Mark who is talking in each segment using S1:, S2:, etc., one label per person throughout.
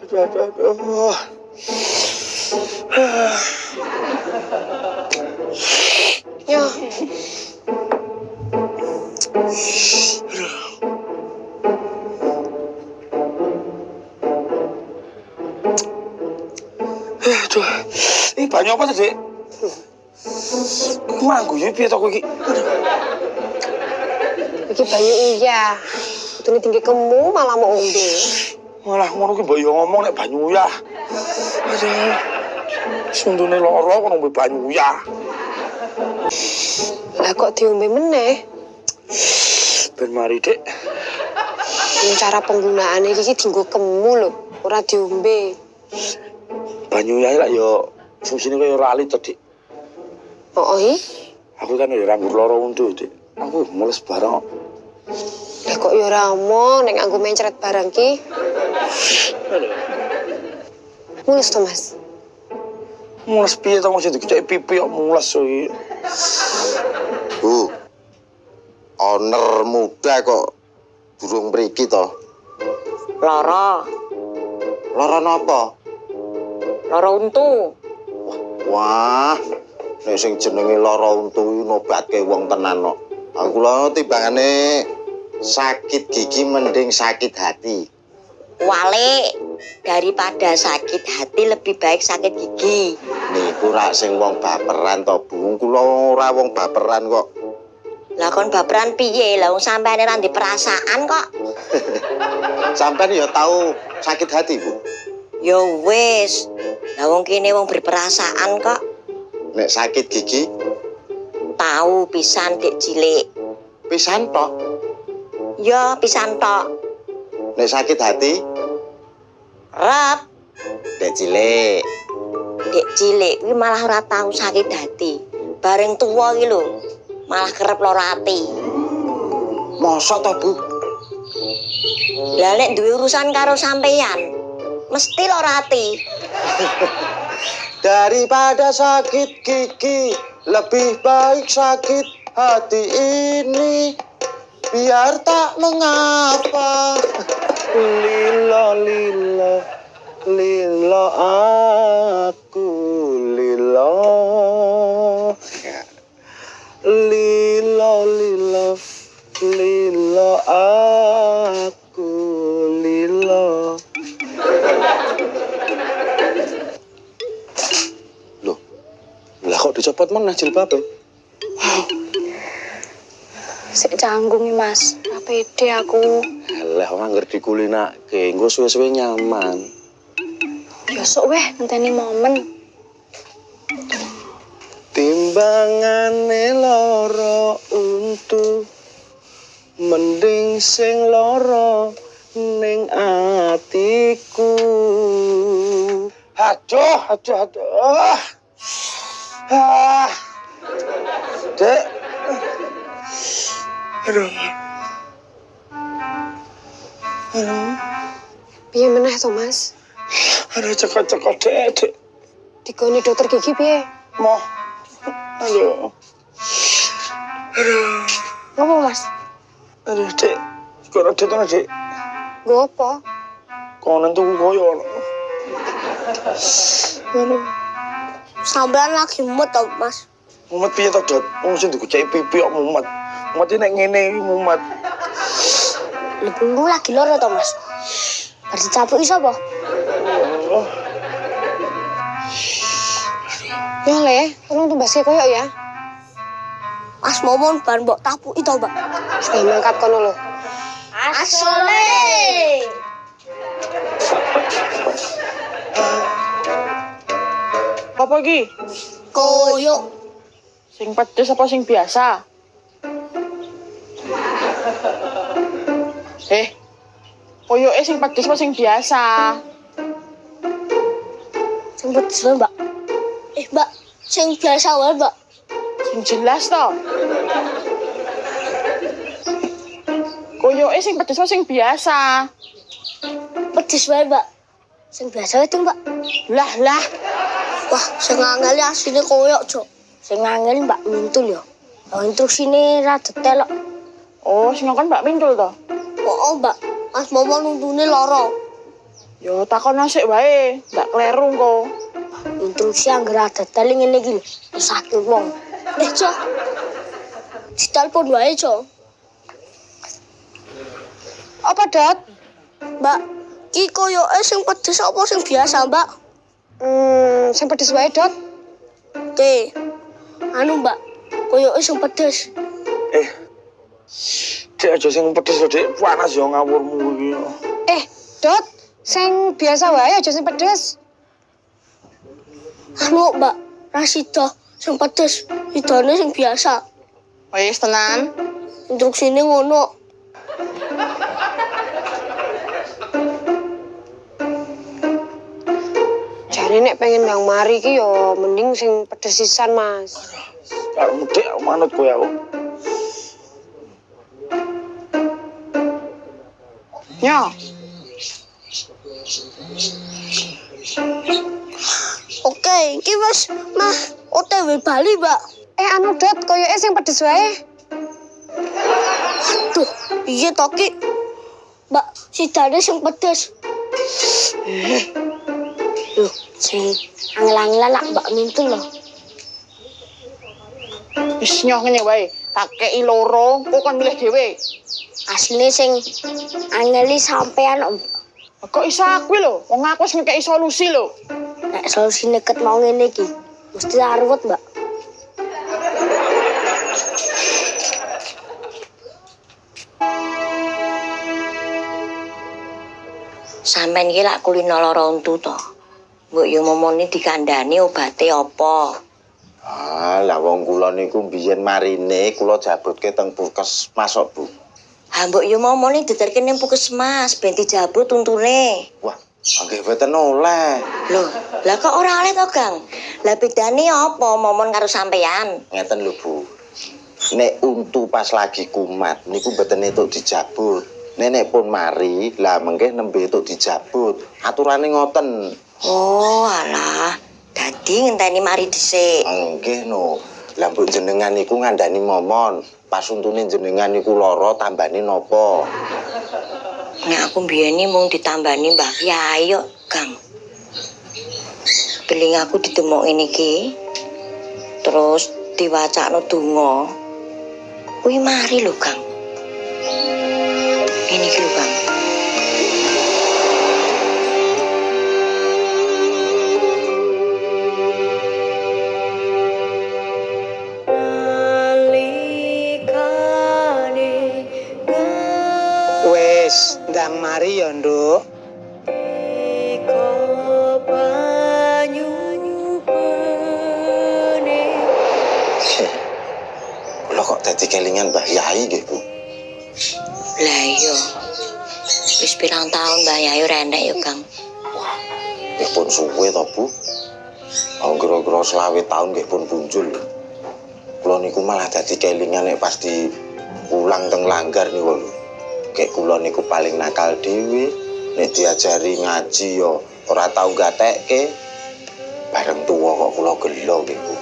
S1: Aduh.
S2: Ya.
S1: Aduh. Ini banyak apa tadi? Manggu ya piye to kowe iki?
S2: Iki banyu uyah. Kudune tinggi kemu malah mau ombe.
S1: Malah ngono ki mbok yo ngomong nek banyu uyah. Aduh. Sundune lara kok ngombe banyu uyah.
S2: Lah kok diombe meneh?
S1: Ben mari, Dik.
S2: Cara penggunaane iki dienggo kemu lho, ora diombe.
S1: Banyu uyah lak yo fungsine kaya ora alit to, Dik.
S2: Oh,
S1: Aku kan ya rambut lara untu, Dik. Aku mules bareng.
S2: Lah kok ya ora omong nek nganggo mencret barang ki. Mules to, Mas.
S1: Mules piye to mesti dikecek pipi kok mules iki.
S3: Bu. Owner muda kok durung mriki to.
S4: Lara.
S3: Lara napa?
S4: Lara untu.
S3: Wah. Nek sing jenenge lara untu iki nobatke wong tenan kok. Aku lho timbangane sakit gigi mending sakit hati.
S4: Wale, daripada sakit hati lebih baik sakit gigi.
S3: Niku rak sing wong baperan to, Bu. Kula ora wong baperan kok.
S4: Lah kon baperan piye? Lah wong sampeyan ora ndek perasaan kok.
S3: Sampeyan ya tahu sakit hati, Bu.
S4: Ya wis. Lah wong kene wong berperasaan kok.
S3: Nek sakit gigi
S4: Tahu pisan dek cilik.
S3: pisan tok.
S4: Ya pisan tok.
S3: Nek sakit hati
S4: Rep,
S3: dek cilik.
S4: dek cilik kuwi malah ora tahu sakit hati. Bareng tuwa iki lho, malah kerep lara ati.
S3: Mosok to, Bu?
S4: Lah nek duwe urusan karo sampeyan, mesti lara ati.
S3: Daripada sakit gigi, lebih baik sakit hati ini. Biar tak mengapa.
S1: Lila aku lila. Lila aku lila. Loh, lah kok dicopot meneh jilbabe?
S2: Sik canggung iki, Mas. Ora pede aku.
S1: Alah ora ngerti kulinake, engko suwe-suwe nyaman.
S2: Ya sok weh ngenteni momen.
S1: Timbangane lara untu mending sing lara ning atiku. Aduh. Dek. Aduh.
S2: Piye meneh to, Mas?
S1: Aduh cekot-cekot dek.
S2: Digoni dokter gigi piye?
S1: Moh. Aduh.
S2: Ngopo, Mas?
S1: Aduh, Dek. Kok ora tenan, Dek?
S2: Nggo apa?
S1: Konen tuku koyo. Aduh.
S4: Sampeyan lagi mood to, Mas?
S1: Mumet piye to, Dot? Wong sing dikuceki pipi kok mumet. Mumet nek ngene iki mumet.
S4: Lebungku lagi lara to, Mas? Bar dicapuki sapa?
S2: Ya le, tolong tumbaske koyo ya.
S4: Mas momon bar mbok tapuki to, Mbak.
S2: Sudah mangkat kono lho.
S4: Asole.
S5: Apa iki?
S4: Koyok.
S5: Sing pedes apa sing biasa? Koyoke sing pedes apa sing biasa?
S4: Sing pedes wae, Mbak. Mbak, sing biasa wae, Mbak.
S5: Sing jelas to. Koyoke sing pedes apa sing biasa?
S4: Pedes wae, Mbak. Sing biasa wae, Mbak.
S5: Lah.
S4: Wah, sing angel asline koyok, Cok. Sing angel Mbak Mintul ya. Instruksine ra detail kok.
S5: Oh, sing kan Mbak Mintul to.
S4: Oh, Mbak. Mas Momon untune lara.
S5: Yo takon sik wae, ndak kleru kok.
S4: Instruksi anggere ada tali ngene iki lho. Sakit wong. Cok. Ditelepon wae, Cok.
S2: Apa, Dot?
S4: Mbak, ki koyoke sing pedes apa sing biasa, Mbak?
S2: Sing pedes wae, Dot.
S4: Oke. Anu, Mbak, koyoke sing pedes.
S1: Dek aja sing pedes lho, Dek. Panas yo ngawurmu iki.
S2: Dot, sing biasa wae aja sing pedes.
S4: Anu, Mbak, Rasida sing pedes, sidone sing biasa.
S5: Wis tenan.
S4: Instruksine ngono.
S2: Jane nek pengen ndang mari ki yo mending sing pedes sisan, Mas.
S1: Karemu Dek aku manut kowe aku.
S5: Yo,
S4: Oke, iki wis mah OTW Bali, Mbak.
S2: Anu Dot, koyoke sing pedes wae.
S4: Duh, iya to Ki. Mbak, sidane sing pedes. Loh, sing angel-angelan lak Mbak Mintul lho.
S5: wis nyoh ngene wae. Tak kei loro, kok kon milih dhewe.
S4: Asline sing angeli sampean Om.
S5: Kok iso aku lho, wong aku wis ngekeki solusi lho.
S4: Nek solusine ket mau ngene iki, mesti arwet, Mbak.
S6: Sampeyan iki lak kulino lara untu to. Mbok yo momone dikandani obate apa?
S3: Lah wong kula niku biyen marine kula jabutke teng puskesmas kok, Bu.
S6: Ha mbok yo momone diterke ning puskesmas ben dijabut untune.
S3: Wah, nggih mboten oleh.
S6: Loh, lah kok ora oleh to, Kang? Lah bedane apa momon karo sampeyan?
S3: Ngeten lho, Bu. Nek untu pas lagi kumat niku mboten entuk dijabut. Nenek pun mari, lah mengke nembe entuk dijabut. Aturane ngoten.
S6: Oh, alah. Dadi ngenteni mari dhisik.
S3: Nggih no. Lah mbok jenengan niku ngandani momon. Pas untune jenengan niku lara tambani napa?
S6: Nek aku mbiyene mung ditambani Mbah Kyai kok, Kang. Beling aku ditemok ngene iki. Terus diwacakno donga. Kuwi mari lho, Kang. Ini iki lho, Kang.
S7: Wes, ndang mari ya, Nduk.
S3: Kula kok dadi kelingan Mbah Yai nggih, Bu.
S6: Lah iya. Wis pirang taun Mbah Yai ora enek ya, Kang.
S3: Nggih pun suwe to, Bu. Kira-kira 20 tahun nggih pun punjul. Kula niku malah dadi kelingan nek pas di pulang teng langgar niku lho. Kayak kula niku paling nakal dhewe, nek diajari ngaji yo ora tau gatekke. Bareng tuwa kok kula gelo nggih, Bu.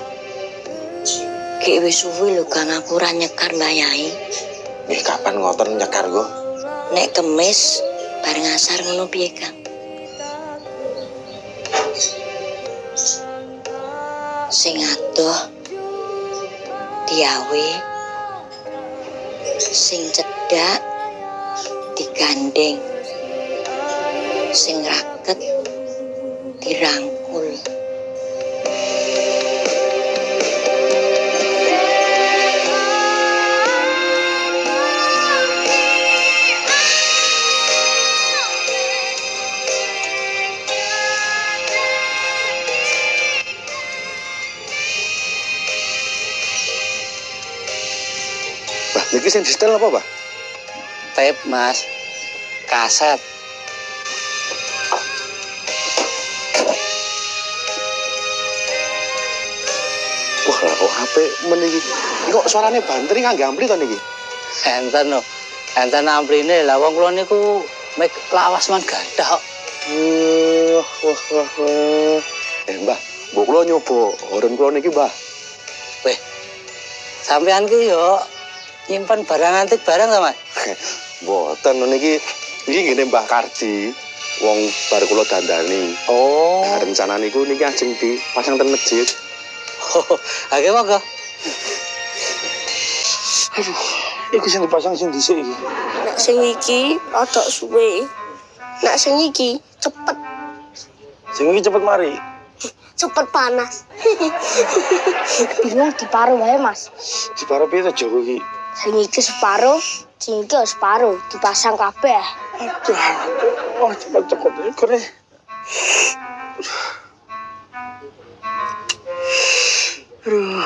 S6: Ki wis suwe lho, Kang, aku ora nyekar Mbah Yai.
S3: Nggih kapan ngoten nyekar kok?
S6: Nek kemis bareng asar ngono piye, Kang? Sing adoh diawe, sing cedhak digandeng, sing raket dirangkul.
S3: Bah, niki sing disetel apa, Pak?
S7: Tape, Mas. Kaset.
S3: Wah, lah kok HP meniki. Kok suarane banter ngangge ampli to niki?
S7: Enten no. Enten amprine lah wong kula niku mek lawas man gadah kok.
S3: Wah. Mbah, mbok kula nyoba oren kula niki, Mbah.
S7: Weh. Sampean ki yo nyimpen barang antik barang to, Mas?
S3: Mboten niki ngene Mbah Kardi. wong bar kula dandani.
S7: Oh.
S3: Nah, rencana niku niki ajeng dipasang ten masjid.
S7: Oke, monggo.
S1: Aduh, iki sing dipasang sing dhisik iki.
S4: Nek sing iki rada suwe. Nek sing iki cepet,
S1: Sing iki cepet mari.
S4: cepet panas. Bingung diparuh wae, Mas.
S1: Diparo piye to Jawa iki?
S4: Sing iki separuh, sing iki separuh dipasang kabeh.
S1: Aduh, oh cepet-cepet iki nih. Aduh.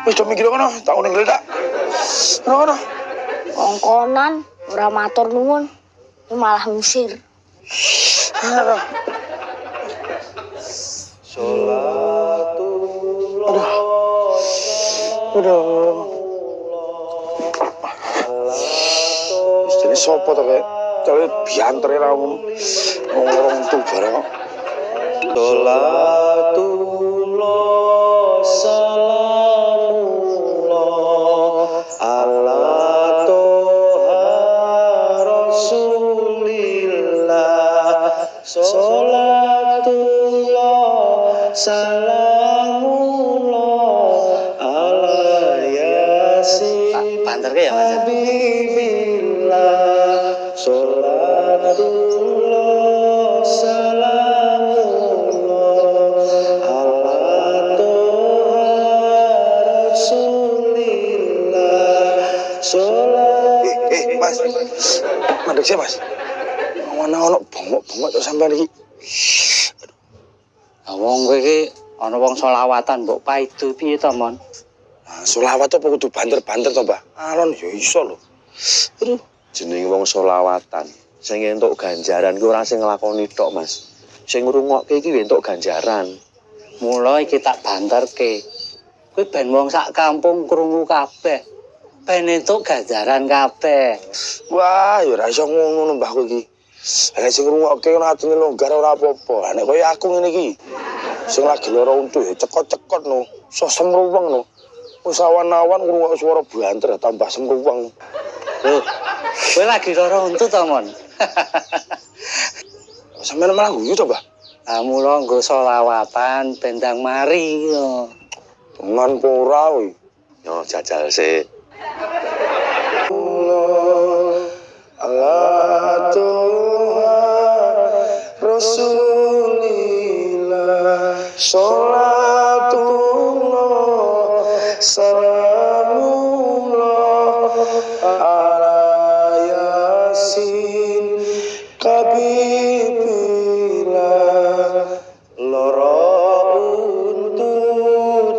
S1: Wis do mikir kono, tak uning gledak. Kono.
S4: Kongkonan ora matur nuwun, malah ngusir.
S1: Kono. Aduh. Wis jadi sopo to kae? Cale biantere ra ngomong tuh bareng kok.
S3: Sholatullah salamullah ala toha rasulillah. Sholatullah salamullah ala yasin
S7: Banter ke ya, Mas?
S3: habibillah. Sholatullah salamullah ala toha rasulillah.
S1: Mas. Mandek sih, Mas. Ono bongok-bongok terus sampean iki.
S7: Wong kowe iki ana wong selawatan mbok paido piye to, Mon?
S1: Nah, selawat apa kudu banter-banter to, Mbak? Alon ya iso lho. Aduh,
S3: Jenenge wong selawatan sing entuk ganjaran kuwi ora sing nglakoni tok, Mas. Sing ngrungokke iki entuk ganjaran.
S7: Mula iki tak banterke. Kowe ben wong sak kampung krungu kabeh. Ben entuk ganjaran kabeh.
S1: wah, ya ora iso ngono Mbah kowe iki. Nek sing ngrungokke ono atine longgar ora apa-apa. Nek koyo aku ngene iki. Sing lagi lara untu ya cekot-cekot no. Iso semruweng no. Wis awan-awan ngrungokke swara banter tambah semruweng.
S7: Loh, kowe lagi lara untu to, Mon?
S1: Sampeyan malah guyu to, Mbah?
S7: Ah, mula nggo selawatan bendang mari yo.
S1: Tenan apa ora kowe?
S3: Yo jajal sik.
S1: Allah Tuhan Rasulillah Sholatullah Salamullah ala Yasin Kabibillah
S3: Loro untu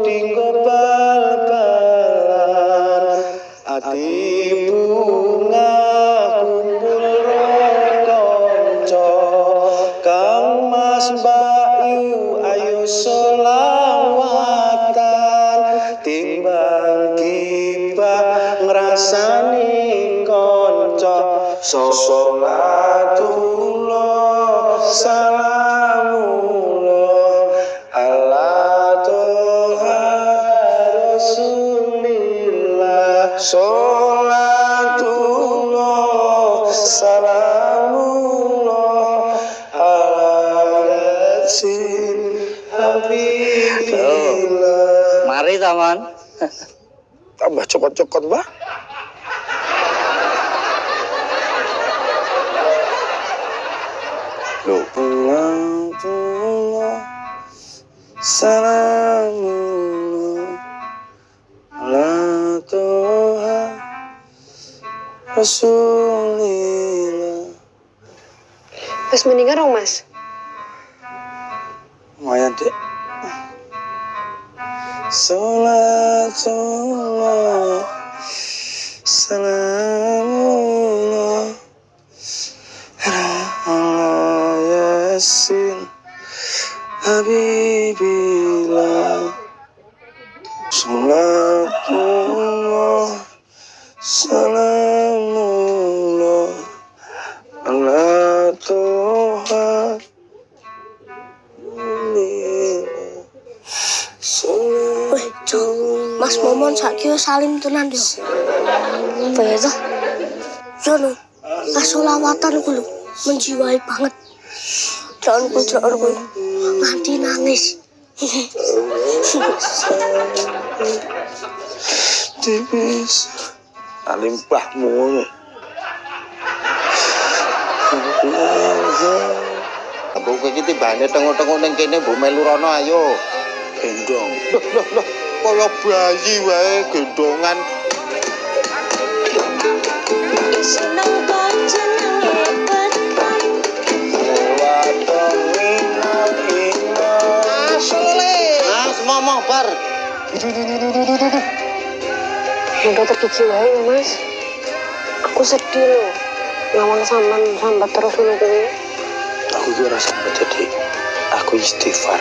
S3: tinggo bal-balan ati bunga kumpul rokonco Kang Mas Bayu ayo solawatan timbang gibah ngrasani konco Sholatullah salamullah ala toha rasulillah. Sholatullah salamullah ala yasin habibillah.
S7: Mari to, Mon.
S1: Tambah cokot-cokot, Mbah.
S3: Loh,
S1: Salamullah Salamullah ala toha Rasulillah.
S2: Wis meninggal dong, Mas.
S1: Lumayan, Dek. Salatullah Salamullah ala Yasin Habibillah. Salatullah Salamullah ala Tuhan
S4: Wih, Mas Momon saiki wis salim tenan yo. Apa ya toh? Jono, kasolawatan ku lho menjiwai banget. Jangan ku nganti nangis.
S1: Tipis. Alimpahmu.
S3: Aku iki timbane tengok-tengok ning kene mbok melu rono ayo.
S1: Gendong.
S3: Loh, kaya bayi wae gendongan. Ngomong bar.
S2: Udah terkikir wae ya, Mas. Aku sedih loh. Ngawang sambat terus ngono kuwi.
S1: Aku kira sampai jadi aku istighfar.